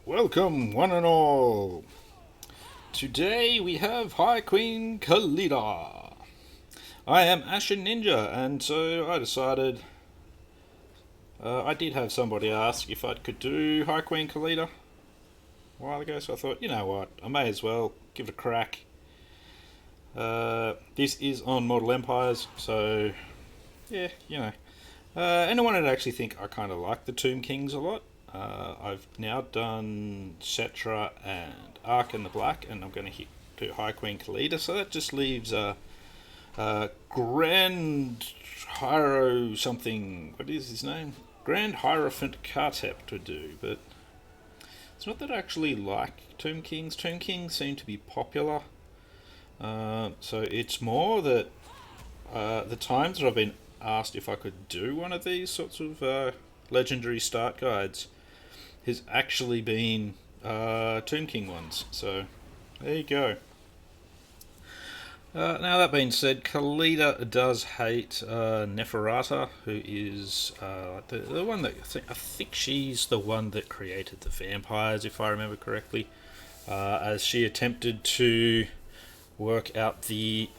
Welcome, one and all. Today we have High Queen Khalida. I am Ashen Ninja, and so I decided. I did have somebody ask if I could do High Queen Khalida a while ago, so I thought, you know what, I may as well give it a crack. This is on Mortal Empires, so yeah, and I wanted to actually think I kind of like the Tomb Kings a lot. I've now done Cetra and Ark in the Black, and I'm going to do High Queen Khalida, so that just leaves Grand Hyro something. What is his name? Grand Hierophant Kartep to do, but it's not that I actually like Tomb Kings. Tomb Kings seem to be popular, so it's more that the times that I've been asked if I could do one of these sorts of legendary start guides has actually been Tomb King ones. So there you go. Now that being said, Khalida does hate Neferata, who is the one that I think she's the one that created the vampires, if I remember correctly, as she attempted to work out the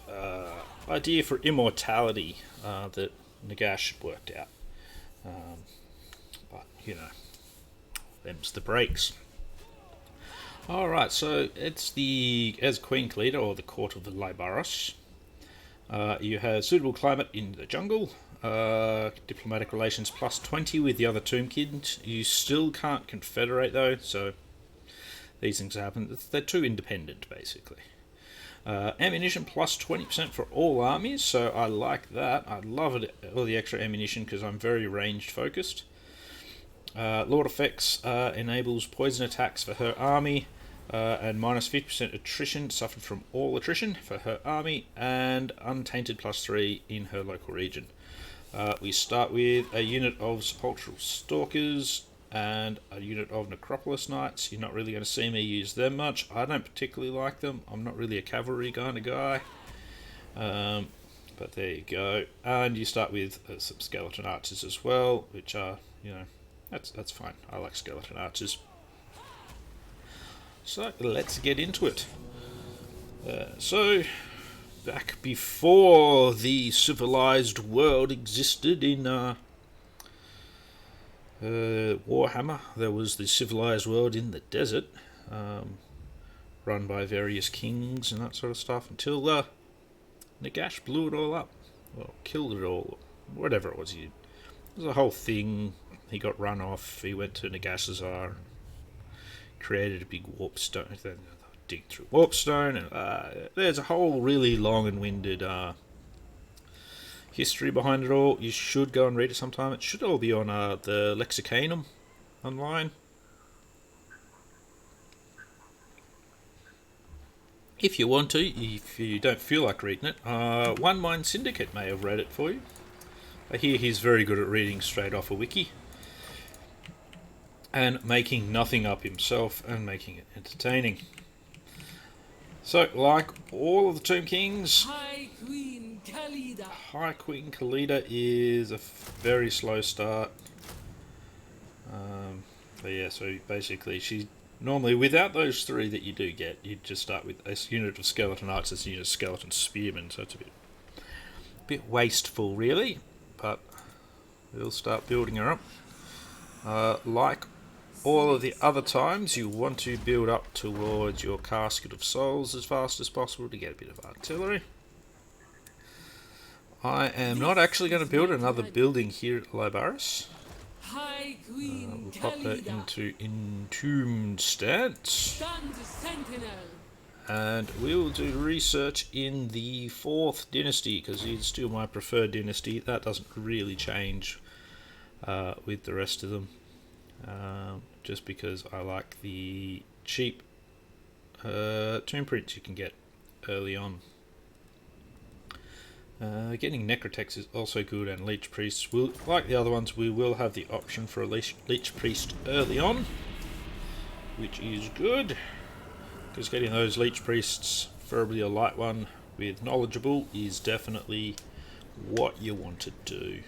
idea for immortality that Nagash had worked out. But, them's the breaks. Alright, so it's as Queen Khalida, or the Court of the Lybaros. You have suitable climate in the jungle, diplomatic relations plus 20 with the other Tomb Kids. You still can't confederate though, so these things happen. They're too independent, basically. Ammunition plus 20% for all armies, so I like that. I love it, all the extra ammunition, because I'm very ranged focused. Lord Effects enables poison attacks for her army, and minus 50% attrition suffered from all attrition for her army, and Untainted plus 3 in her local region. We start with a unit of Sepulchral Stalkers and a unit of Necropolis Knights. You're not really going to see me use them much. I don't particularly like them. I'm not really a cavalry kind of guy. But there you go. And you start with some Skeleton Archers as well, which are, that's fine. I like Skeleton Archers. So let's get into it. So back before the civilized world existed in Warhammer, there was the civilized world in the desert, run by various kings and that sort of stuff, until Nagash blew it all up. Well, killed it all, whatever it was. It was a whole thing. He got run off, he went to Nagashazar, created a big warp stone, then dig through warp stone, and there's a whole really long and winded history behind it all. You should go and read it sometime. It should all be on the Lexicanum online. If you want to, if you don't feel like reading it, One Mind Syndicate may have read it for you. I hear he's very good at reading straight off a wiki and making nothing up himself and making it entertaining. So, like all of the Tomb Kings, High Queen Khalida is a very slow start. But yeah, so basically she normally, without those three that you do get, you just start with a unit of Skeleton Archers and a unit of Skeleton Spearmen, so it's a bit wasteful really, but we'll start building her up. Like all of the other times, you want to build up towards your Casket of Souls as fast as possible to get a bit of artillery. I am not actually going to build another building here at Lybaros. We'll pop that into Entombed stance. And we will do research in the 4th dynasty, because it's still my preferred dynasty. That doesn't really change with the rest of them. Just because I like the cheap tomb prints you can get early on. Getting Necrotex is also good, and Leech Priests, like the other ones, we will have the option for a Leech Priest early on, which is good, because getting those Leech Priests, preferably a light one with Knowledgeable, is definitely what you want to do.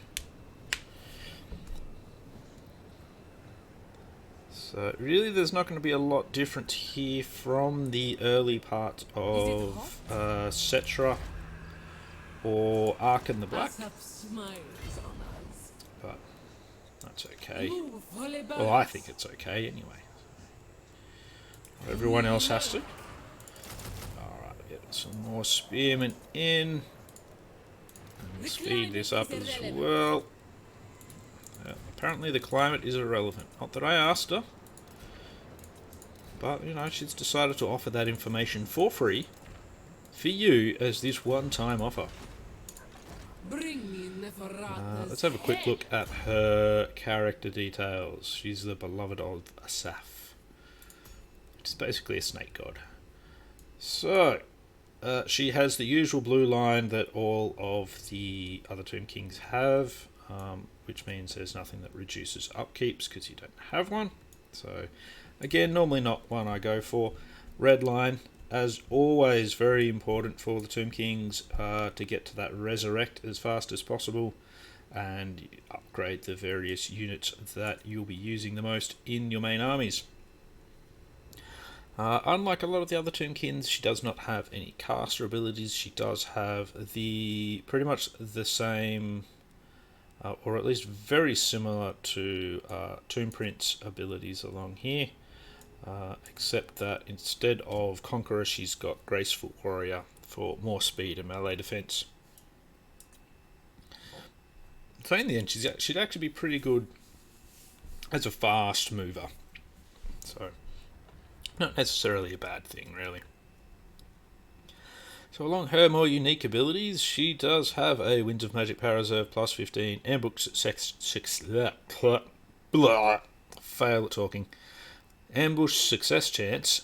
So really there's not going to be a lot different here from the early part of Cetra or Ark in the Black. But that's okay. Well, I think it's okay anyway. Everyone else has to. Alright, get some more spearmen in. And speed this up as well. Apparently the climate is irrelevant. Not that I asked her. But, you know, she's decided to offer that information for free for you as this one-time offer. Let's have a quick look at her character details. She's the beloved of Asaph, which is basically a snake god. So, she has the usual blue line that all of the other Tomb Kings have, which means there's nothing that reduces upkeeps because you don't have one. So, again, normally not one I go for. Red line, as always, very important for the Tomb Kings to get to that resurrect as fast as possible and upgrade the various units that you'll be using the most in your main armies. Unlike a lot of the other Tomb Kings, she does not have any caster abilities. She does have the pretty much the same, or at least very similar to Tomb Prince abilities along here. Except that instead of Conqueror, she's got Graceful Warrior for more speed and melee defense. So in the end, she'd actually be pretty good as a fast mover. So, not necessarily a bad thing, really. So along her more unique abilities, she does have a Winds of Magic Power Reserve plus 15, Ambush fail at talking. Ambush success chance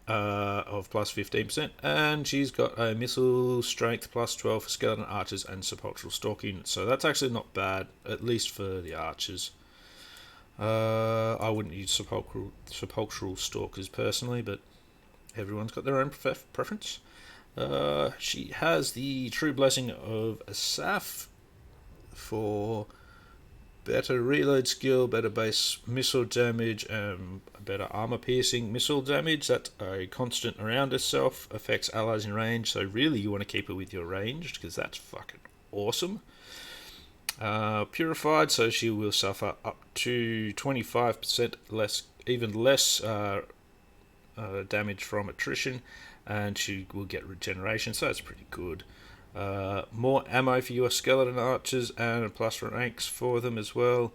of plus 15%, and she's got a missile strength plus 12 for skeleton archers and sepulchral stalk units, so that's actually not bad, at least for the archers. I wouldn't use sepulchral stalkers personally, but everyone's got their own preference. She has the True Blessing of Asaph for better reload skill, better base missile damage, and better armor piercing missile damage. That's a constant around herself, affects allies in range, so really you want to keep her with your ranged, because that's fucking awesome. Purified, so she will suffer up to 25% less, even less damage from attrition, and she will get regeneration, so that's pretty good. More ammo for your skeleton archers and a plus ranks for them as well.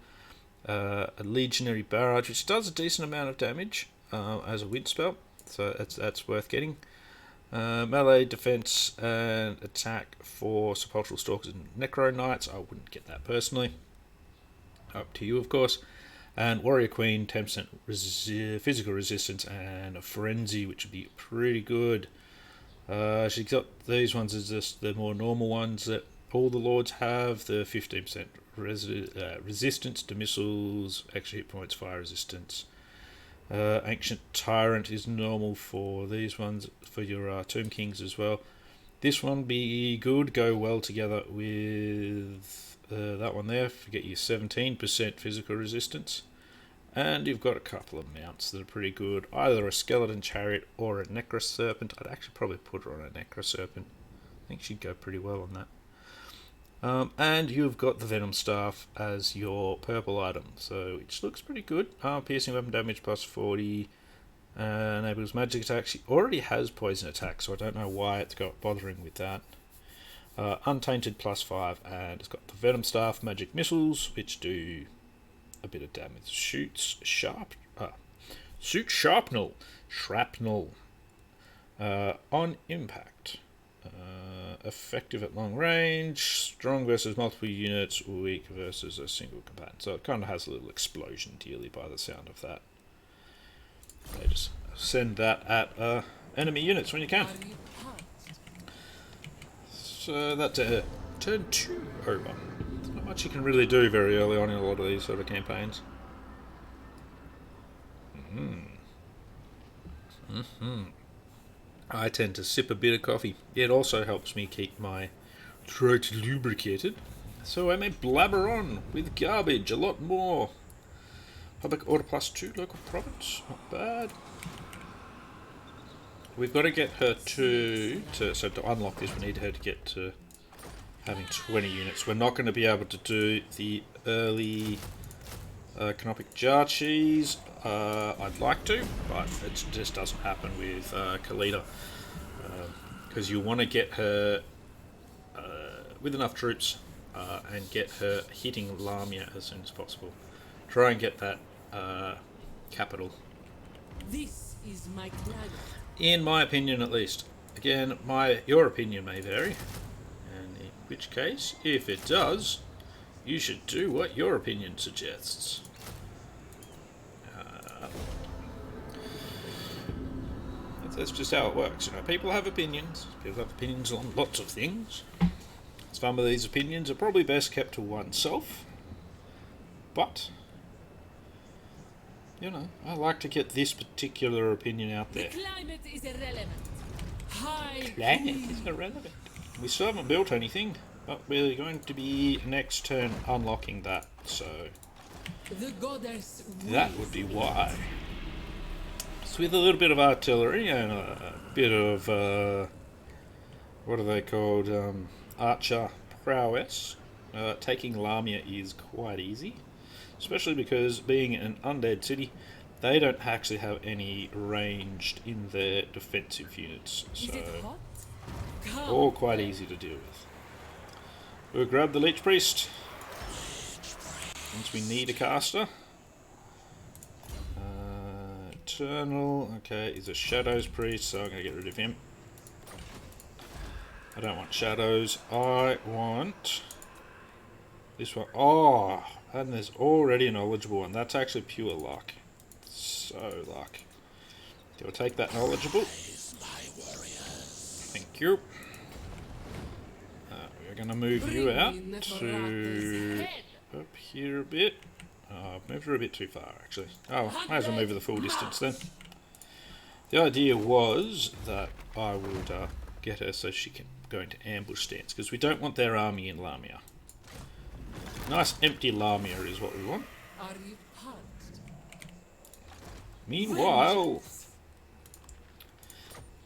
A legionary barrage, which does a decent amount of damage as a wind spell, so that's worth getting. Melee defense and attack for sepulchral stalkers and necro knights. I wouldn't get that personally. Up to you, of course. And warrior queen, 10% physical resistance and a frenzy, which would be pretty good. She's got these ones as just the more normal ones that all the lords have. The 15% resistance to missiles, extra hit points, fire resistance. Ancient Tyrant is normal for these ones, for your Tomb Kings as well. This one be good, go well together with that one there. Get you 17% physical resistance. And you've got a couple of mounts that are pretty good. Either a Skeleton Chariot or a Necro Serpent. I'd actually probably put her on a Necro Serpent. I think she'd go pretty well on that. And you've got the Venom Staff as your purple item, so which looks pretty good. Piercing weapon damage plus 40. Enables magic attack. She already has poison attack, so I don't know why it's got bothering with that. Untainted plus 5, and it's got the Venom Staff, magic missiles, which do a bit of damage. Shoot shrapnel on impact. Effective at long range, strong versus multiple units, weak versus a single combatant. So it kind of has a little explosion dealy by the sound of that. They just send that at enemy units when you can. So that's turn 2 over. There's not much you can really do very early on in a lot of these sort of campaigns. I tend to sip a bit of coffee. It also helps me keep my throat lubricated, so I may blabber on with garbage a lot more. Public order +2 local province. Not bad. We've got to get her so to unlock this we need her to get to having 20 units. We're not going to be able to do the early canopic jar cheese. I'd like to, but it just doesn't happen with Khalida. Because you want to get her with enough troops and get her hitting Lamia as soon as possible. Try and get that capital. This is my plan. In my opinion, at least. Again, your opinion may vary. And in which case, if it does, you should do what your opinion suggests. That's just how it works. You know, people have opinions. People have opinions on lots of things. Some of these opinions are probably best kept to oneself. But, you know, I like to get this particular opinion out there. The climate is irrelevant. Climate is irrelevant. We still haven't built anything, but we're going to be next turn unlocking that, so the goddess that would be why. So with a little bit of artillery and a bit of, what are they called, archer prowess, taking Lamia is quite easy. Especially because being an undead city, they don't actually have any ranged in their defensive units. So, all quite easy to deal with. We'll grab the Leech Priest. Once we need a caster. Eternal, okay, he's a Shadows Priest, so I'm going to get rid of him. I don't want Shadows, I want this one. Oh, and there's already a knowledgeable one. That's actually pure luck. So luck. We'll take that knowledgeable. Thank you. We're going to move you out to up here a bit. I've moved her a bit too far, actually. Oh, might as well move her the full distance then. The idea was that I would get her so she can go into ambush stance, because we don't want their army in Lamia. Nice empty Lamia is what we want. Are you pumped? Meanwhile,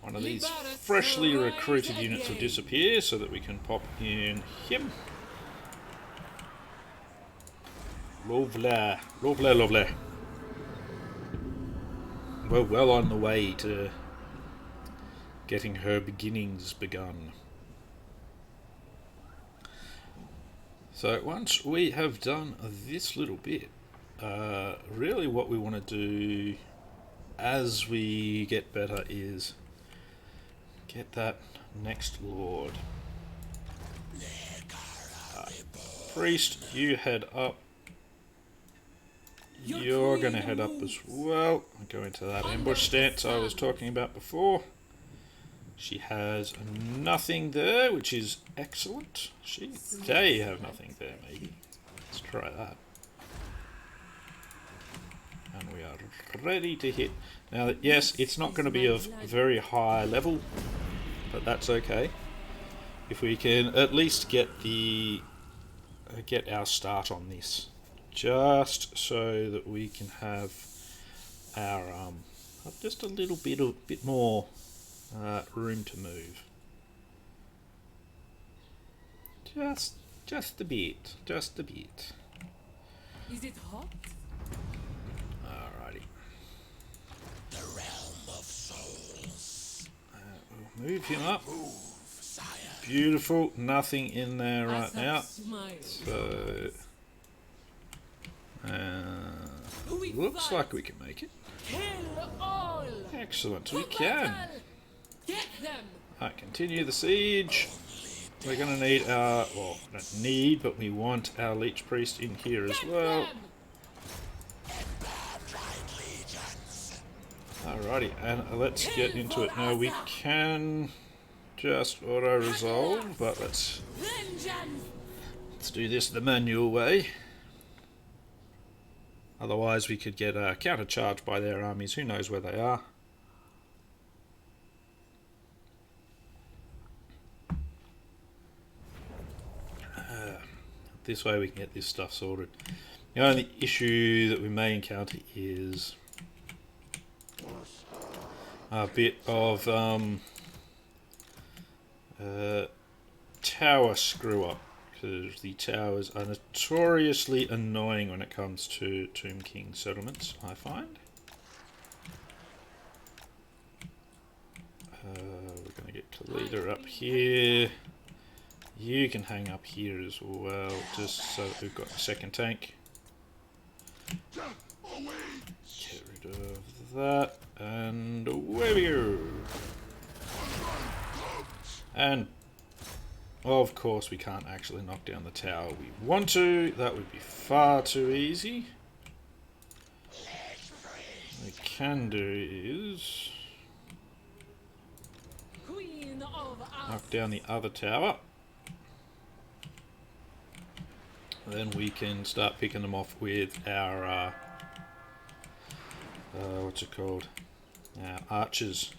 one of these freshly recruited units will disappear so that we can pop in him. Lovely, lovely, lovely. We're well on the way to getting her beginnings begun. So once we have done this little bit, really what we want to do as we get better is get that next lord. Priest, you head up. You're going to head up as well. I'll go into that ambush stance I was talking about before. She has nothing there, which is excellent. They have nothing there, maybe. Let's try that. And we are ready to hit. Now, yes, it's not going to be of very high level, but that's okay. If we can at least get our start on this, just so that we can have our just a little bit more room to move. Just a bit. Is it hot? Alrighty. The realm of souls. We'll move him up. Beautiful. Nothing in there right now. So looks like we can make it. Kill all. Excellent. We can. Get them. Alright, continue the siege. We're going to need our, well, not need, but we want our Leech Priest in here as well. Alrighty, and let's get into it now. We can just auto-resolve, but let's do this the manual way. Otherwise we could get countercharged by their armies. Who knows where they are. This way we can get this stuff sorted. The only issue that we may encounter is a bit of tower screw up, because the towers are notoriously annoying when it comes to Tomb King settlements, I find. We're going to get Khalida up here. You can hang up here as well, just so that we've got a second tank. Get rid of that, and away we go. And of course we can't actually knock down the tower we want to. That would be far too easy. What we can do is Queen of knock down the other tower. Then we can start picking them off with our what's it called? Our archers.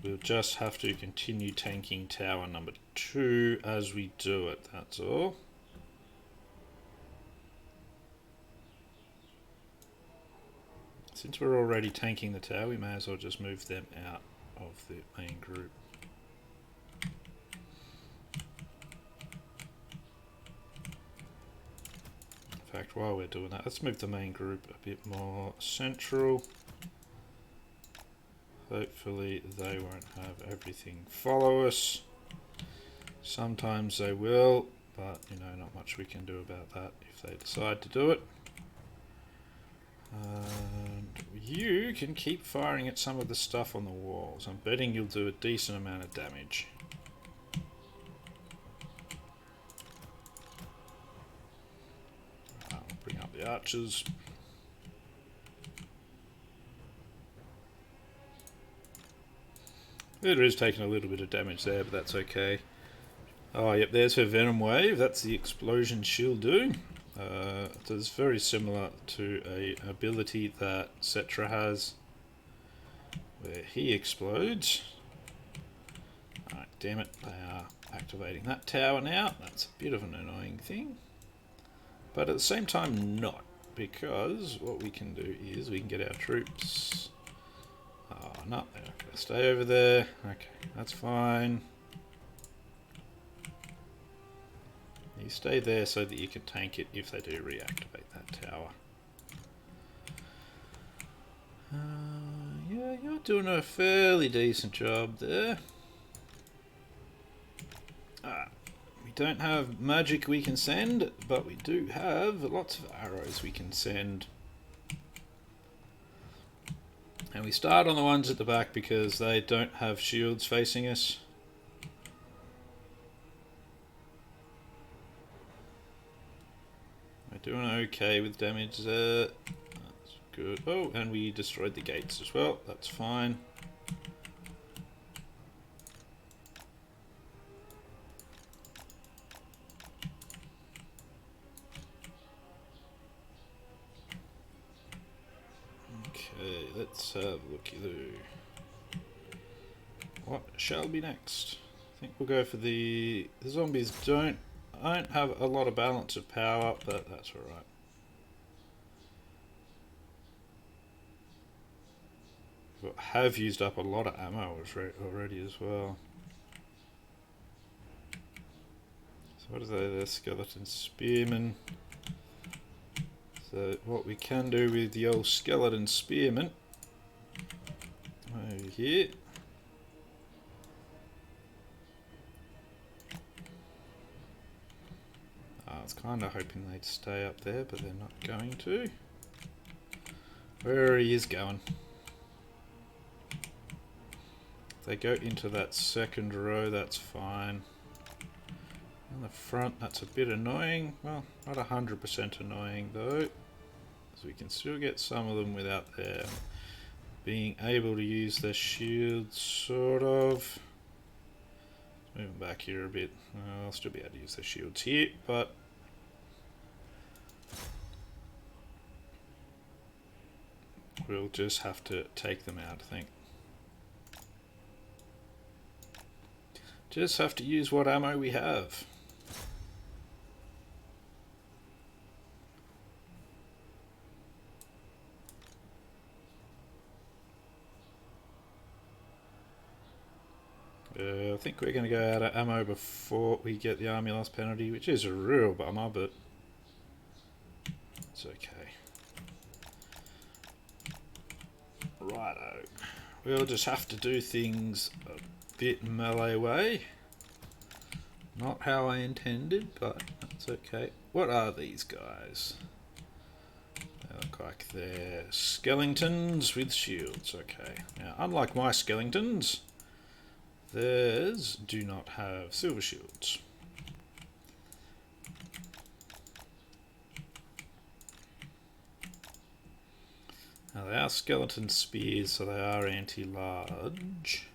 We'll just have to continue tanking tower number 2 as we do it, that's all. Since we're already tanking the tower, we may as well just move them out of the main group. In fact, while we're doing that, let's move the main group a bit more central. Hopefully they won't have everything follow us. Sometimes they will, but you know, not much we can do about that if they decide to do it. And you can keep firing at some of the stuff on the walls. I'm betting you'll do a decent amount of damage. I'll bring up the archers. It is taking a little bit of damage there, but that's okay. Oh, yep, there's her Venom Wave. That's the explosion she'll do. It's very similar to a ability that Cetra has, where he explodes. Alright, damn it, they are activating that tower now. That's a bit of an annoying thing. But at the same time, not. Because what we can do is we can get our troops... Oh, no, they're not going to stay over there. Okay, that's fine. You stay there so that you can tank it if they do reactivate that tower. Yeah, you're doing a fairly decent job there. We don't have magic we can send, but we do have lots of arrows we can send. And we start on the ones at the back because they don't have shields facing us. We're doing okay with damage there. That's good. Oh, and we destroyed the gates as well. That's fine. Okay, let's have a looky-loo. What shall be next? I think we'll go for the zombies don't have a lot of balance of power, but that's alright. Have used up a lot of ammo already as well. So what are they? They're skeleton spearmen. So what we can do with the old skeleton spearmen over here. I was kind of hoping they'd stay up there, but they're not going to. Where he is going. If they go into that second row, that's fine. On the front, that's a bit annoying. Well, not 100% annoying though. So we can still get some of them without their being able to use their shields, sort of. Moving back here a bit. I'll still be able to use their shields here, but we'll just have to take them out, I think. Just have to use what ammo we have. I think we're going to go out of ammo before we get the army loss penalty, which is a real bummer, but it's okay. Righto. We'll just have to do things a bit melee way. Not how I intended, but that's okay. What are these guys? They look like they're skeletons with shields. Okay. Now, unlike my skeletons, theirs do not have silver shields. Now they are skeleton spears, so they are anti-large.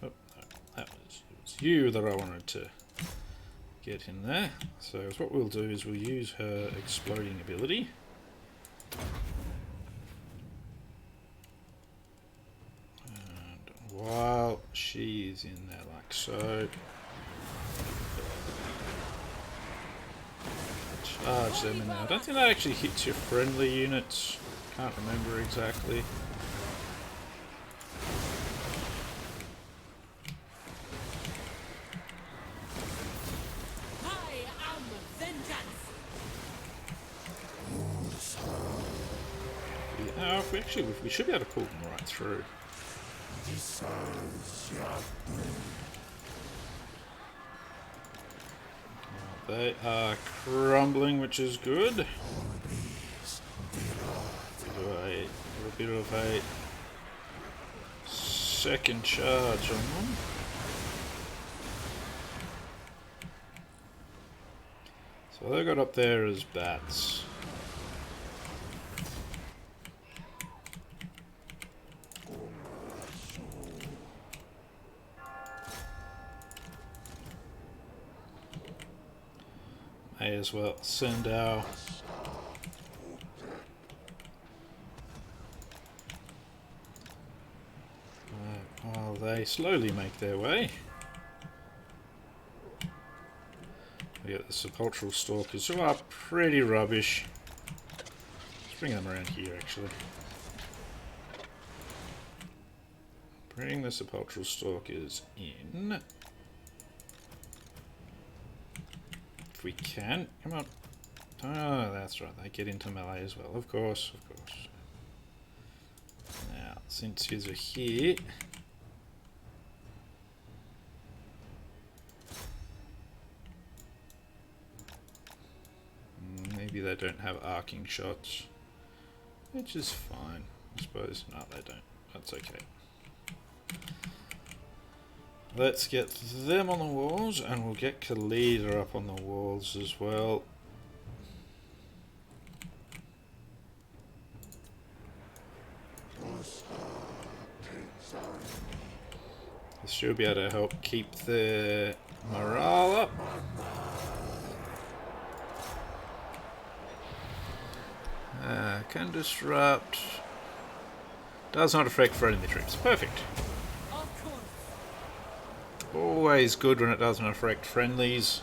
Oh, no, it was you that I wanted to get in there. So what we'll do is we'll use her exploding ability. And while she's in there like so, charge them in there. I don't think that actually hits your friendly units. Can't remember exactly. I am vengeance. Yeah, we should be able to pull them right through. They are crumbling, which is good. A bit of a second charge on them. So they got up there as bats. May as well send our while they slowly make their way. We get the sepulchral stalkers, who are pretty rubbish. Let's bring them around here actually. Bring the sepulchral stalkers in. We can. Come on. Oh, that's right. They get into melee as well. Of course, of course. Now, since yous are here... maybe they don't have arcing shots. Which is fine, I suppose. No, they don't. That's okay. Let's get them on the walls, and we'll get Khalida up on the walls as well. This should be able to help keep their morale up. Can disrupt. Does not affect friendly troops. Perfect. Of course. Always good when it doesn't affect friendlies.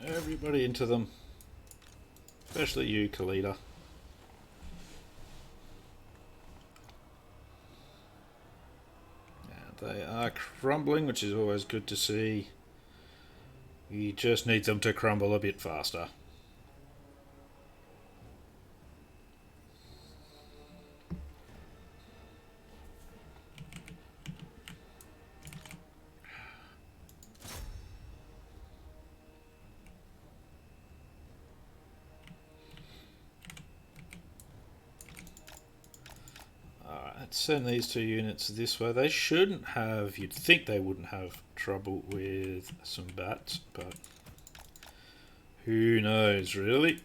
Everybody into them. Especially you, Khalida. They are crumbling, which is always good to see. We just need them to crumble a bit faster. Let's send these two units this way. They shouldn't have, you'd think they wouldn't have trouble with some bats, but who knows really.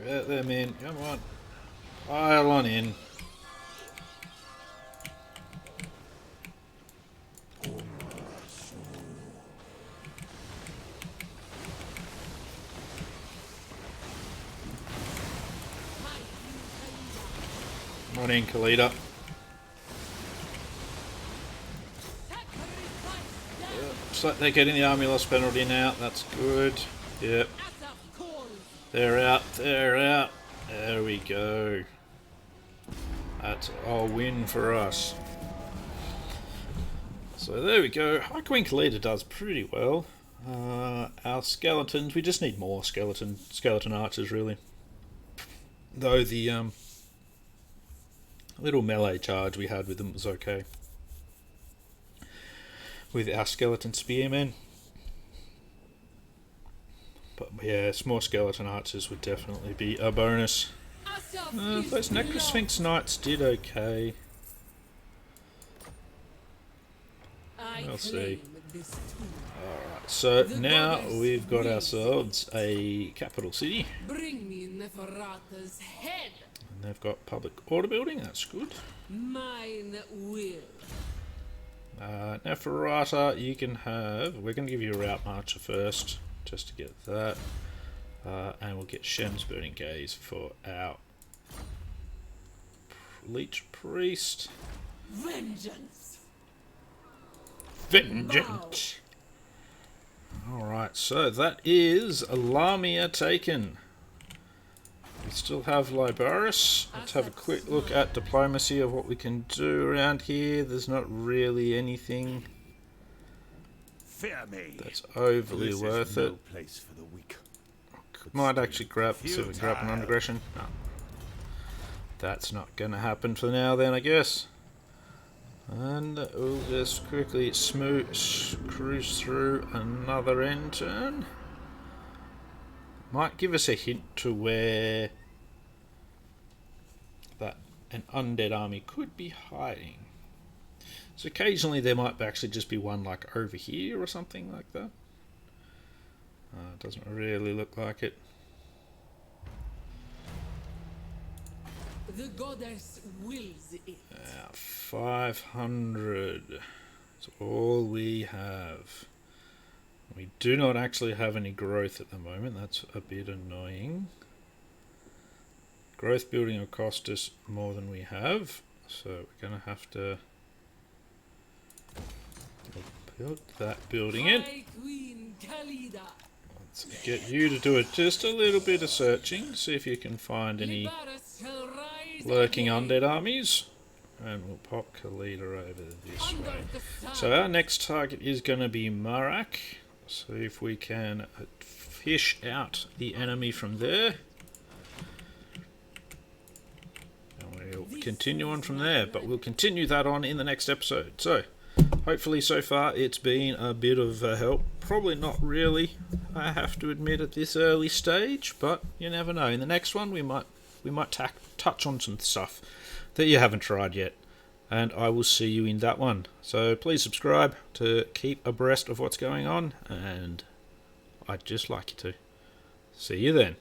Get them in. Come on. Pile on in. Come on in, Khalida. Looks like they're getting the army loss penalty now. That's good. Yep. They're out. They're out. There we go. That's a win for us. So there we go. High Queen Khalida does pretty well. Our skeletons, we just need more skeleton archers really. Though the little melee charge we had with them was okay. With our skeleton spearmen. But yeah, more skeleton archers would definitely be a bonus. Those Necrosphinx Knights did okay. We'll see. Alright, so now we've got ourselves a capital city. Bring me Neferata's head. And they've got public order building, that's good. Mine will. Neferata, you can have... We're going to give you a route marcher first, just to get that. And we'll get Shem's Burning Gaze for our Leech Priest. Vengeance. Vengeance! Alright, so that is Lamia taken. We still have Libaris. Let's have a quick look at diplomacy of what we can do around here. There's not really anything Fear me. that's overly This worth is it. no place for the weak. Might actually grab, see if we can grab an undergression. No. That's not going to happen for now then, I guess. And we'll just quickly cruise through another end turn. Might give us a hint to where that an undead army could be hiding. So occasionally there might actually just be one like over here or something like that. It doesn't really look like it. The goddess wills it. 500 is all we have. We do not actually have any growth at the moment. That's a bit annoying. Growth building will cost us more than we have, so we're going to have to build that building in. High Queen Khalida. Let's get you to do it just a little bit of searching, see if you can find any Libaris shall rise lurking again. undead armies. And we'll pop Khalida over this Under way. the sun. So our next target is going to be Marak. See if we can fish out the enemy from there. And we'll continue on from there, but we'll continue that on in the next episode. So, hopefully so far it's been a bit of help. Probably not really, I have to admit, at this early stage, but you never know. In the next one we might touch on some stuff that you haven't tried yet, and I will see you in that one. So please subscribe to keep abreast of what's going on, and I'd just like you to. See you then.